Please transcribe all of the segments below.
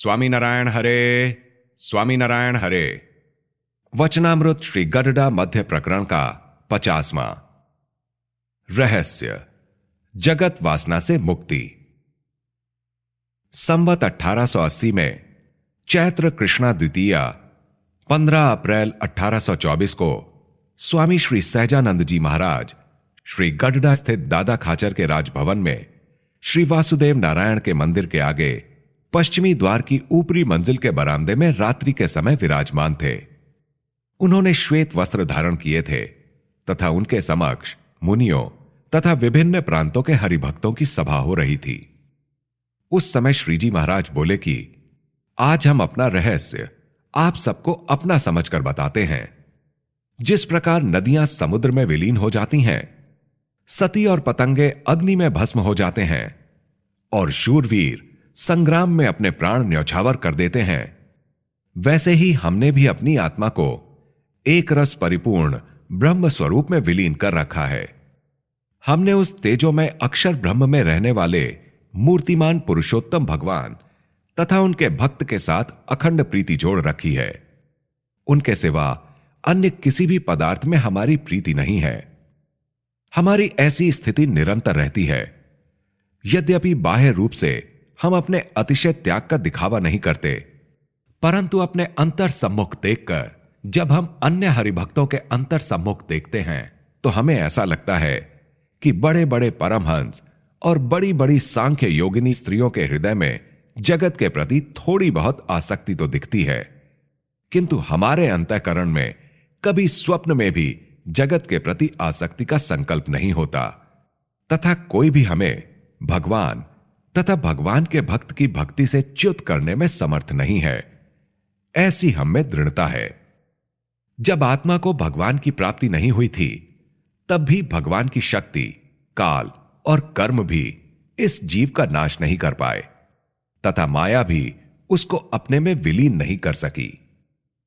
स्वामीनारायण हरे, स्वामीनारायण हरे। वचनामृत श्री गडडा मध्य प्रकरण का 50वां। रहस्य जगत वासना से मुक्ति। संवत 1880 में चैत्र कृष्णा द्वितीया 15 अप्रैल 1824 को स्वामी श्री सहजानंद जी महाराज श्री गडडा स्थित दादा खाचर के राजभवन में श्री वासुदेव नारायण के मंदिर के आगे पश्चिमी द्वार की ऊपरी मंजिल के बरामदे में रात्रि के समय विराजमान थे। उन्होंने श्वेत वस्त्र धारण किए थे तथा उनके समक्ष मुनियों तथा विभिन्न प्रांतों के हरिभक्तों की सभा हो रही थी। उस समय श्रीजी महाराज बोले कि आज हम अपना रहस्य आप सबको अपना समझकर बताते हैं। जिस प्रकार नदियां समुद्र में विलीन हो जाती हैं, सती और पतंगे अग्नि में भस्म हो जाते हैं और शूरवीर संग्राम में अपने प्राण न्यौछावर कर देते हैं, वैसे ही हमने भी अपनी आत्मा को एक रस परिपूर्ण ब्रह्म स्वरूप में विलीन कर रखा है। हमने उस तेजोमय अक्षर ब्रह्म में रहने वाले मूर्तिमान पुरुषोत्तम भगवान तथा उनके भक्त के साथ अखंड प्रीति जोड़ रखी है। उनके सिवा अन्य किसी भी पदार्थ में हमारी प्रीति नहीं है। हमारी ऐसी स्थिति निरंतर रहती है। यद्यपि बाह्य रूप से हम अपने अतिशय त्याग का दिखावा नहीं करते, परंतु अपने अंतर सम्मुख देखकर जब हम अन्य हरिभक्तों के अंतर सम्मुख देखते हैं तो हमें ऐसा लगता है कि बड़े बड़े परमहंस और बड़ी बड़ी सांख्य योगिनी स्त्रियों के हृदय में जगत के प्रति थोड़ी बहुत आसक्ति तो दिखती है, किंतु हमारे अंतःकरण में कभी स्वप्न में भी जगत के प्रति आसक्ति का संकल्प नहीं होता तथा कोई भी हमें भगवान तथा भगवान के भक्त की भक्ति से च्युत करने में समर्थ नहीं है। ऐसी हम में दृढ़ता है। जब आत्मा को भगवान की प्राप्ति नहीं हुई थी, तब भी भगवान की शक्ति, काल और कर्म भी इस जीव का नाश नहीं कर पाए तथा माया भी उसको अपने में विलीन नहीं कर सकी।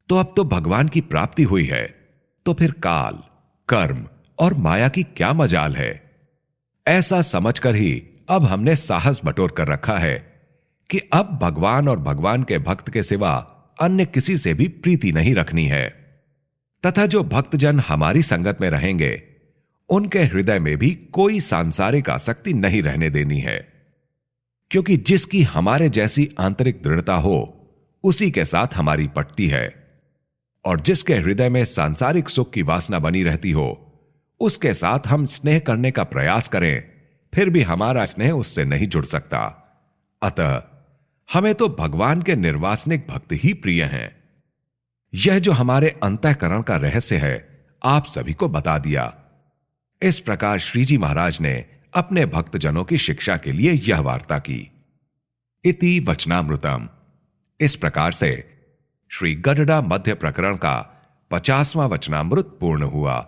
तो अब तो भगवान की प्राप्ति हुई है, तो फिर काल, कर्म और माया की क्या मजाल है। ऐसा समझकर ही अब हमने साहस बटोर कर रखा है कि अब भगवान और भगवान के भक्त के सिवा अन्य किसी से भी प्रीति नहीं रखनी है तथा जो भक्तजन हमारी संगत में रहेंगे उनके हृदय में भी कोई सांसारिक आसक्ति नहीं रहने देनी है, क्योंकि जिसकी हमारे जैसी आंतरिक दृढ़ता हो उसी के साथ हमारी पटती है, और जिसके हृदय में सांसारिक सुख की वासना बनी रहती हो उसके साथ हम स्नेह करने का प्रयास करें, फिर भी हमारा स्नेह उससे नहीं जुड़ सकता। अतः हमें तो भगवान के निर्वासनिक भक्त ही प्रिय हैं। यह जो हमारे अंतःकरण का रहस्य है आप सभी को बता दिया। इस प्रकार श्रीजी महाराज ने अपने भक्तजनों की शिक्षा के लिए यह वार्ता की। इति वचनामृतम। इस प्रकार से श्री गडडा मध्य प्रकरण का 50वां वचनामृत पूर्ण हुआ।